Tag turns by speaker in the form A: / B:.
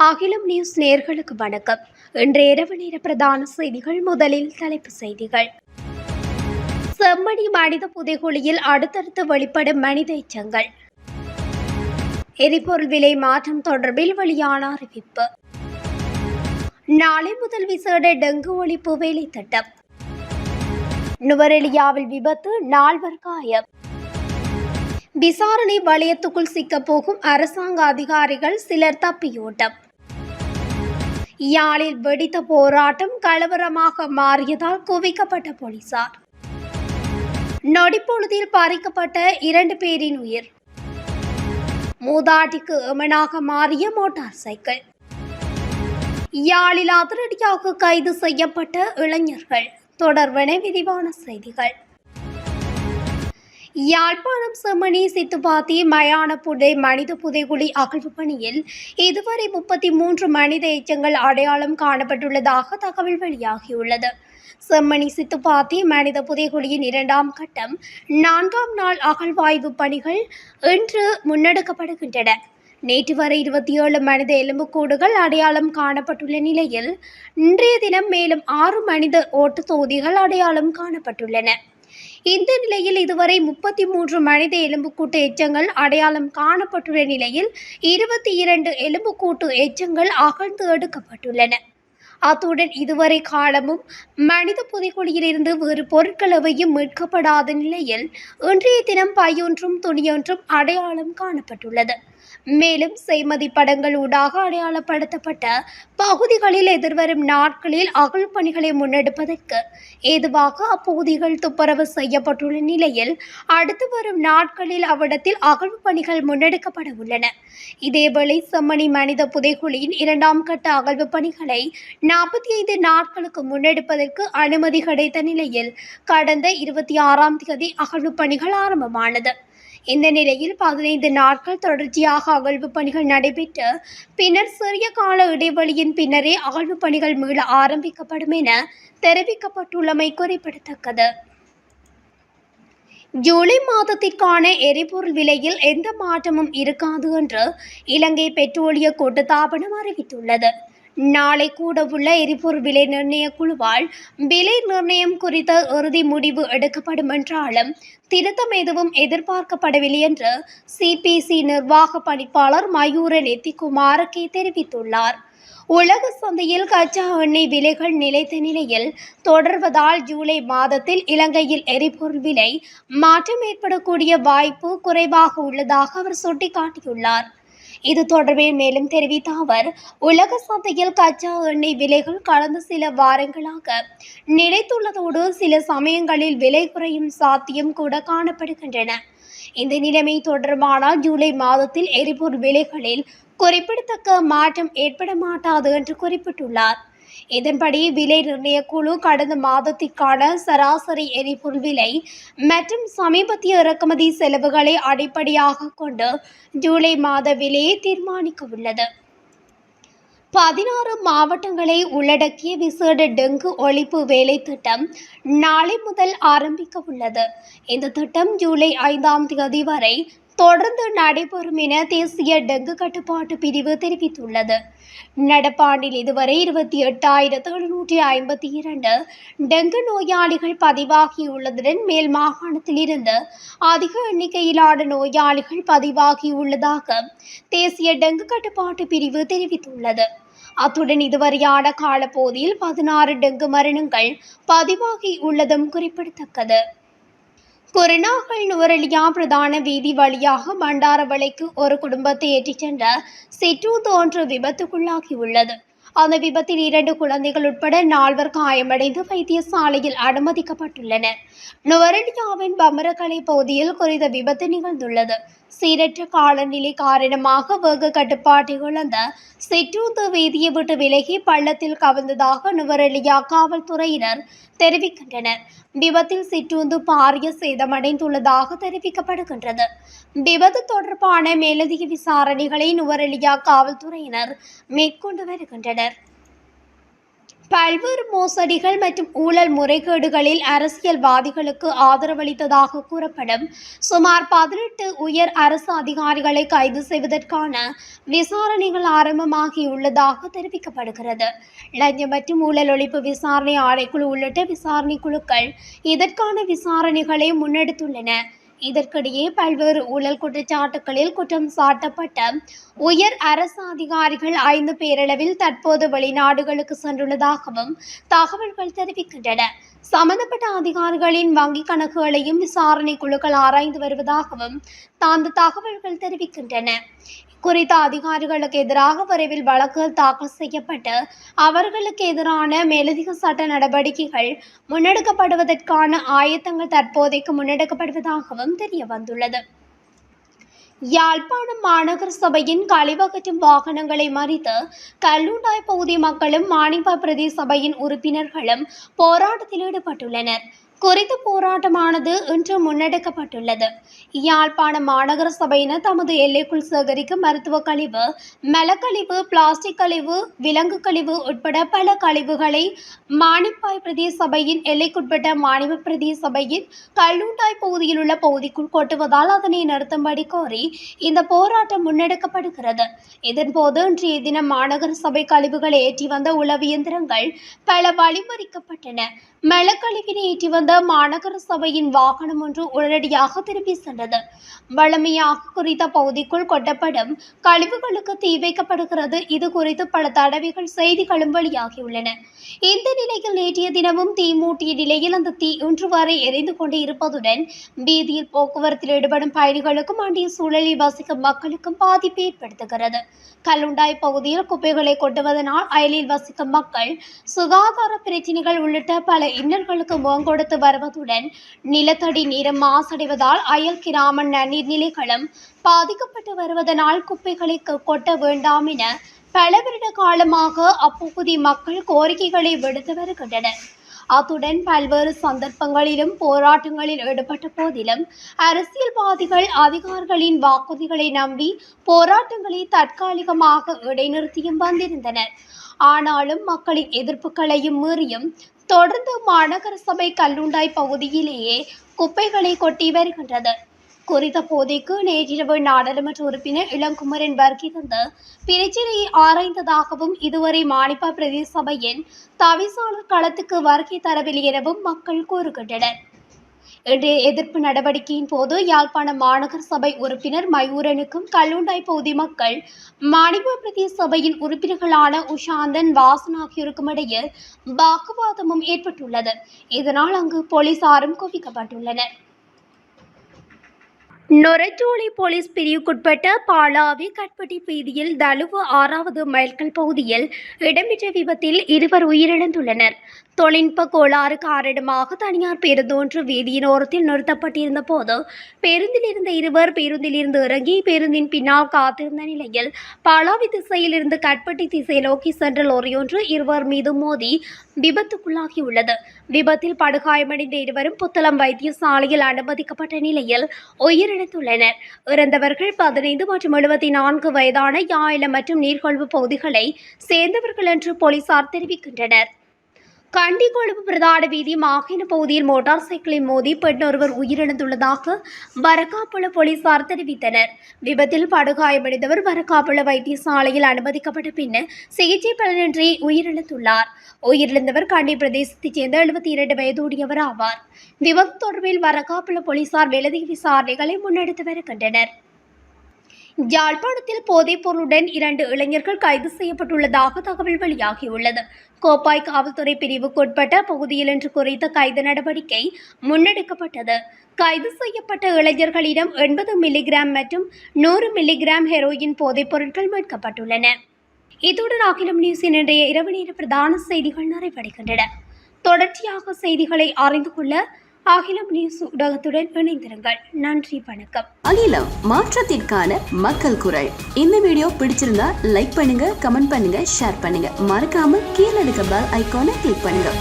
A: அகிலம் நியூஸ் நேயர்களுக்கு வணக்கம். இன்றைய இரவு நேர பிரதான செய்திகள். முதலில் தலைப்புச் செய்திகள். செம்மணி மனித புதைகுழியில் அடுத்தடுத்து வெளிப்படும் மனித எச்சங்கள். எரிபொருள் விலை மாற்றம் தொடர்பில் வெளியான அறிவிப்பு. நாளை முதல் விசேட டெங்கு ஒழிப்பு வேலை திட்டம். நுவரெலியாவில் விபத்து, 4 காயம். விசாரணை வலயத்துக்குள் சிக்கப்போகும் அரசாங்க அதிகாரிகள் சிலர் தப்பியோட்டம். யாழில் வெடித்த போராட்டம் கலவரமாக மாறியதால் குவிக்கப்பட்ட போலீசார். நொடிப்பொழுதில் பறிக்கப்பட்ட 2 பேரின் உயிர். மூதாட்டிக்கு எமனாக மாறிய மோட்டார் சைக்கிள். யாழில் அதிரடியாக கைது செய்யப்பட்ட இளைஞர்கள். தொடர்பென விரிவான செய்திகள். யாழ்ப்பாணம் செம்மணி சித்துப்பாத்தி மயான புதை மனித புதைகுழி அகழ்வு பணியில் இதுவரை 33 மனித எச்சங்கள் அடையாளம் காணப்பட்டுள்ளதாக தகவல் வெளியாகியுள்ளது. செம்மணி சித்துப்பாத்தி மனித புதைகுழியின் 2ஆம் கட்டம் 4ஆம் நாள் அகழ்வாய்வு பணிகள் இன்று முன்னெடுக்கப்படுகின்றன. நேற்று வரை 27 மனித எலும்புக்கூடுகள் அடையாளம் காணப்பட்டுள்ள நிலையில் இன்றைய தினம் மேலும் 6 மனித ஓட்டுத் தொகுதிகள் அடையாளம் காணப்பட்டுள்ளன. இந்த நிலையில் இதுவரை 33 மனித எலும்புக்கூட்டு எச்சங்கள் அடையாளம் காணப்பட்டுள்ள நிலையில் 22 எலும்புக்கூட்டு எச்சங்கள் அகழ்ந்து எடுக்கப்பட்டுள்ளன. அத்துடன் இதுவரை காலமும் மனித புதைகுழியிலிருந்து வேறு பொருட்கள் எவையும் மீட்கப்படாத நிலையில் இன்றைய தினம் பையொன்றும் துணியொன்றும் அடையாளம் காணப்பட்டுள்ளது. மேலும் செய்மதி படங்கள் ஊடாக அடையாளப்படுத்தப்பட்ட பகுதிகளில் எதிர்வரும் நாட்களில் அகழ்வு பணிகளை முன்னெடுப்பதற்கு ஏதுவாக அப்பகுதிகள் துப்புரவு செய்யப்பட்டுள்ள நிலையில் அடுத்து வரும் நாட்களில் அவ்விடத்தில் அகழ்வு பணிகள் முன்னெடுக்கப்பட உள்ளன. இதேவேளை செம்மணி மனித புதைகுழியின் 2ஆம் கட்ட அகழ்வு பணிகளை 45 நாட்களுக்கு முன்னெடுப்பதற்கு அனுமதி கிடைத்த நிலையில் கடந்த 26ஆம் தேதி அகழ்வு பணிகள் ஆரம்பமானது. இந்த நிலையில் 15 நாட்கள் தொடர்ச்சியாக அகழ்வு பணிகள் நடைபெற்று பின்னர் சிறிய கால இடைவெளியின் பின்னரே அகழ்வு பணிகள் மீள ஆரம்பிக்கப்படும் என தெரிவிக்கப்பட்டுள்ளமை குறிப்பிடத்தக்கது. ஜூலை மாதத்திற்கான எரிபொருள் விலையில் எந்த மாற்றமும் இருக்காது என்று இலங்கை பெட்ரோலிய கூட்டுத்தாபனம் அறிவித்துள்ளது. நாளை கூடவுள்ள எரிபொருள் விலை நிர்ணய குழுவால் விலை நிர்ணயம் குறித்த இறுதி முடிவு எடுக்கப்படும் என்றாலும் திருத்தம் எதுவும் எதிர்பார்க்கப்படவில்லை என்று சிபிசி நிர்வாக பணிப்பாளர் மயூர நெத்திகுமாரகே தெரிவித்துள்ளார். உலக சந்தையில் கச்சா எண்ணெய் விலைகள் நிலைத்த நிலையில் தொடர்வதால் ஜூலை மாதத்தில் இலங்கையில் எரிபொருள் விலை மாற்றம் ஏற்படக்கூடிய வாய்ப்பு குறைவாக உள்ளதாக அவர் சுட்டிக்காட்டியுள்ளார். இது தொடர்பில் மேலும் தெரிவித்த அவர், உலக சந்தையில் கச்சா எண்ணெய் விலைகள் கடந்த சில வாரங்களாக நிலைத்துள்ளதோடு சில சமயங்களில் விலை குறையும் சாத்தியம் கூட காணப்படுகின்றன. இந்த நிலைமை தொடர்பானால் ஜூலை மாதத்தில் எரிபொருள் விலைகளில் குறிப்பிடத்தக்க மாற்றம் ஏற்பட மாட்டாது என்று குறிப்பிட்டுள்ளார். இதன்படி விலை நிர்ணய குழு கடந்த மாதத்திற்கான சராசரி எரிபொருள் விலை மற்றும் சமீபத்திய இறக்குமதி செலவுகளை அடிப்படையாக கொண்டு ஜூலை மாத விலையை தீர்மானிக்க உள்ளது. 16 மாவட்டங்களை உள்ளடக்கிய விசேட டெங்கு ஒழிப்பு வேலை திட்டம் நாளை முதல் ஆரம்பிக்க உள்ளது. இந்த திட்டம் ஜூலை 5ஆம் தேதி வரை தொடர்ந்து நடைபெறும் என தேசிய டெங்கு கட்டுப்பாட்டு பிரிவு தெரிவித்துள்ளது. நடப்பாண்டில் இதுவரை 28,752 டெங்கு நோயாளிகள் பதிவாகியுள்ளதுடன் மேல் மாகாணத்தில் இருந்து அதிக எண்ணிக்கையிலான நோயாளிகள் பதிவாகியுள்ளதாக தேசிய டெங்கு கட்டுப்பாட்டு பிரிவு தெரிவித்துள்ளது. அத்துடன் இதுவரையான காலப்பகுதியில் 16 டெங்கு மரணங்கள் பதிவாகியுள்ளதும் குறிப்பிடத்தக்கது. குருநாகல் நுவரெலியா பிரதான வீதி வழியாக பண்டாரவளைக்கு ஒரு குடும்பத்தை ஏற்றிச் சென்ற சிற்றூந்து ஒன்று விபத்துக்குள்ளாகியுள்ளது. அந்த விபத்தில் 2 குழந்தைகள் உட்பட 4 காயமடைந்து வைத்தியசாலையில் அனுமதிக்கப்பட்டுள்ளனர். நுவரெலியாவின் பமரகலை பகுதியில் குறித்த விபத்து நிகழ்ந்துள்ளது. சீரற்ற காலநிலை காரணமாக வேக கட்டுப்பாட்டை இழந்த சிற்றூந்து வீதியை விட்டு விலகி பள்ளத்தில் கவிழ்ந்ததாக நுவரெலியா காவல்துறையினர் தெரிவிக்கின்றனர். விபத்தில் சிற்றூந்து பாரிய சேதமடைந்துள்ளதாக தெரிவிக்கப்படுகின்றது. விபத்து தொடர்பான மேலதிக விசாரணைகளை நுவரெலியா காவல்துறையினர் மேற்கொண்டு வருகின்றனர். பல்வேறு மோசடிகள் மற்றும் ஊழல் முறைகேடுகளில் அரசியல்வாதிகளுக்கு ஆதரவளித்ததாக கூறப்படும் சுமார் 18 உயர் அரசு அதிகாரிகளை கைது செய்வதற்கான விசாரணைகள் ஆரம்பமாகியுள்ளதாக தெரிவிக்கப்படுகிறது. லஞ்சம் மற்றும் ஊழல் ஒழிப்பு விசாரணை ஆணைக்குழு உள்ளிட்ட விசாரணை குழுக்கள் இதற்கான விசாரணைகளை முன்னெடுத்துள்ளன. இதற்கிடையே பல்வேறு ஊழல் குற்றச்சாட்டுகளில் குற்றம் சாட்டப்பட்ட உயர் அரசு அதிகாரிகள் 5 பேரளவில் தற்போது வெளிநாடுகளுக்கு சென்றுள்ளதாகவும் தகவல்கள் தெரிவிக்கின்றன. சம்பந்தப்பட்ட அதிகாரிகளின் வங்கிக் கணக்குகளையும் விசாரணை குழுக்கள் ஆராய்ந்து வருவதாகவும் அந்த தகவல்கள் தெரிவிக்கின்றன. குறித்த அதிகாரிகளுக்கு எதிராக விரைவில் வழக்குகள் தாக்கல் செய்யப்பட்டு அவர்களுக்கு எதிரான மேலதிக சட்ட நடவடிக்கைகள் முன்னெடுக்கப்படுவதற்கான ஆயத்தங்கள் தற்போதைக்கு முன்னெடுக்கப்படுவதாகவும் தெரிய வந்துள்ளது. யாழ்ப்பாணம் மாநகர சபையின் கழிவகற்றும் வாகனங்களை மறித்து கல்லுண்டாய் பகுதி மக்களும் மானிப்பாய் பிரதேச சபையின் உறுப்பினர்களும் போராட்டத்தில் ஈடுபட்டுள்ளனர். குறித்த போராட்டமானது இன்று முன்னெடுக்கப்பட்டுள்ளது. யாழ்ப்பாணம் மாநகர சபையினர் தமது எல்லைக்குள் சேகரிக்கும் மருத்துவ கழிவு, மலக்கழிவு, பிளாஸ்டிக் கழிவு, விலங்கு கழிவு உட்பட பல கழிவுகளை மானிப்பாய் பிரதேச சபையின் எல்லைக்குட்பட்ட மானிப்ப பிரதேச சபையின் கல்லுண்டாய் பகுதியில் உள்ள பகுதிக்குள் கொட்டுவதால் அதனை நிறுத்தும்படி கோரி இந்த போராட்டம் முன்னெடுக்கப்படுகிறது. இதன்போது இன்றைய தினம் மாநகர சபை கழிவுகளை ஏற்றி வந்த உளவு இயந்திரங்கள் பல வழிமறிக்கப்பட்டன. மலக்கழிவினை ஏற்றி வந்த மாநகர சபையின் வாகனம் ஒன்று உடனடியாக திரும்பி சென்றது. வழமையாக குறித்த பகுதிக்குள் கொட்டப்படும் கழிவுகளுக்கு தீ வைக்கப்படுகிறது. இது குறித்து பல தடவைகள் செய்திகளும் வெளியாகியுள்ளன. இந்த நிலையில் நேற்றைய தினமும் தீ மூட்டிய நிலையில் அந்த தீ இன்று வரை எரிந்து கொண்டே இருப்பதுடன் வீதியில் போக்குவரத்தில் ஈடுபடும் பயணிகளுக்கும் அண்டிய சூழலில் வசிக்கும் மக்களுக்கும் பாதிப்பு ஏற்படுத்துகிறது. கல்லுண்டாய் பகுதியில் குப்பைகளை கொட்டுவதனால் அயலில் வசிக்கும் மக்கள் சுகாதார பிரச்சினைகள் உள்ளிட்ட பல இன்னல்களுக்கு முகம் கொடுத்து வருவதுடன் நிலத்தடி நீரும் மாசடைவதால் அயல் கிராம நீர்நிலைகளும் பாதிக்கப்பட்டு வருவதனால் குப்பைகளை கொட்ட வேண்டாம் என பல வருட காலமாக அப்பகுதி மக்கள் கோரிக்கைகளை விடுத்து வருகின்றனர். அத்துடன் பல்வேறு சந்தர்ப்பங்களிலும் போராட்டங்களில் ஈடுபட்ட போதிலும் அரசியல்வாதிகள் அதிகாரிகளின் வாக்குறுதிகளை நம்பி போராட்டங்களை தற்காலிகமாக இடைநிறுத்தியும் வந்திருந்தனர். ஆனாலும் மக்களின் எதிர்ப்புகளையும் மீறியும் தொடர்ந்து மாநகர சபை கல்லுண்டாய் பகுதியிலேயே குப்பைகளை கொட்டி வருகின்றது. குறித்த போதைக்கு நேற்றிரவு நாடாளுமன்ற உறுப்பினர் இளங்குமரன் வருகை தந்து பிரச்சினையை ஆராய்ந்ததாகவும் இதுவரை மானிப்பா பிரதேச சபையின் தவிசாளர் களத்துக்கு வருகை தரவில்லை எனவும் மக்கள் கூறுகின்றனர். இன்றைய எதிர்ப்பு நடவடிக்கையின் போது யாழ்ப்பாணம் மாநகர சபை உறுப்பினர் மயூரனுக்கும் கல்லுண்டாய் பகுதி மக்கள் மானிப்பா பிரதேச சபையின் உறுப்பினர்களான உஷாந்தன் வாசன் ஆகியோருக்கும் இடையே வாக்குவாதமும் ஏற்பட்டுள்ளது. இதனால் அங்கு போலீசாரும் குவிக்கப்பட்டுள்ளனர். நொரட்டோலை போலீஸ் பிரிவுக்குட்பட்ட பாலாவி கட்பட்டி வீதியில் தலுவு 6வது மைல்கல் பகுதியில் இடம்பெற்ற விபத்தில் 2 உயிரிழந்துள்ளனர். தொழில்நுட்ப கோளாறு காரணமாக தனியார் பேருந்து ஒன்று வீதியின் ஓரத்தில் நிறுத்தப்பட்டிருந்த போது பேருந்தில் இருந்த 2 பேருந்திலிருந்து இறங்கி பேருந்தின் பின்னால் காத்திருந்த நிலையில் பாலாவி திசையில் இருந்து கட்பட்டி திசை நோக்கி சென்ற லோரி ஒன்று 2 மீது மோதி விபத்துக்குள்ளாகியுள்ளது. விபத்தில் படுகாயமடைந்த 2 புத்தளம் வைத்தியசாலையில் அனுமதிக்கப்பட்ட நிலையில் உயிரிழந்துள்ளனர். இறந்தவர்கள் 15 மற்றும் 74 வயதான யாழ் மற்றும் நீர்கொழும்பு பகுதிகளை சேர்ந்தவர்கள் என்று போலீசார் தெரிவிக்கின்றனர். கண்டி கொழும்பு பிரதான வீதி மாகாண பகுதியில் மோட்டார் சைக்கிளை மோதி பெண் ஒருவர் உயிரிழந்துள்ளதாக வரக்காப்புள போலீசார் தெரிவித்தனர். விபத்தில் படுகாயமடைந்தவர் வரக்காப்புள வைத்தியசாலையில் அனுமதிக்கப்பட்ட பின்னர் சிகிச்சை பலனின்றி உயிரிழந்துள்ளார். உயிரிழந்தவர் கண்டி பிரதேசத்தைச் சேர்ந்த 72 வயதுடையவர் ஆவார். விபத்து தொடர்பில் வரக்காப்புள போலீசார் மேலதிக விசாரணைகளை முன்னெடுத்து வருகின்றனர். யாழ்ப்பாணத்தில் போதைப் பொருளுடன் 2 இளைஞர்கள் கைது செய்யப்பட்டுள்ளதாக தகவல் வெளியாகியுள்ளது. கோப்பாய் காவல்துறை பிரிவுக்குட்பட்ட பகுதியில் இன்று குறித்த கைது நடவடிக்கை முன்னெடுக்கப்பட்டது. கைது செய்யப்பட்ட இளைஞர்களிடம் 80 மில்லிகிராம் மற்றும் 100 மில்லிகிராம் ஹெரோயின் போதைப் பொருட்கள் மீட்கப்பட்டுள்ளன. இத்துடன் அகிலம் நியூஸின் இன்றைய இரவு நேர பிரதான செய்திகள் நிறைவடைகின்றன. தொடர்ச்சியாக செய்திகளை அறிந்து கொள்ள அகிலம் நியூஸ் ஊடகத்துடன் இணைந்திருங்கள். நன்றி, வணக்கம்.
B: அகிலம், மாற்றத்திற்கான மக்கள் குரல். இந்த வீடியோ பிடிச்சிருந்தா லைக் பண்ணுங்க, கமெண்ட் பண்ணுங்க, ஷேர் பண்ணுங்க. மறக்காம கீழே இருக்க பெல் ஐகானை கிளிக் பண்ணுங்க.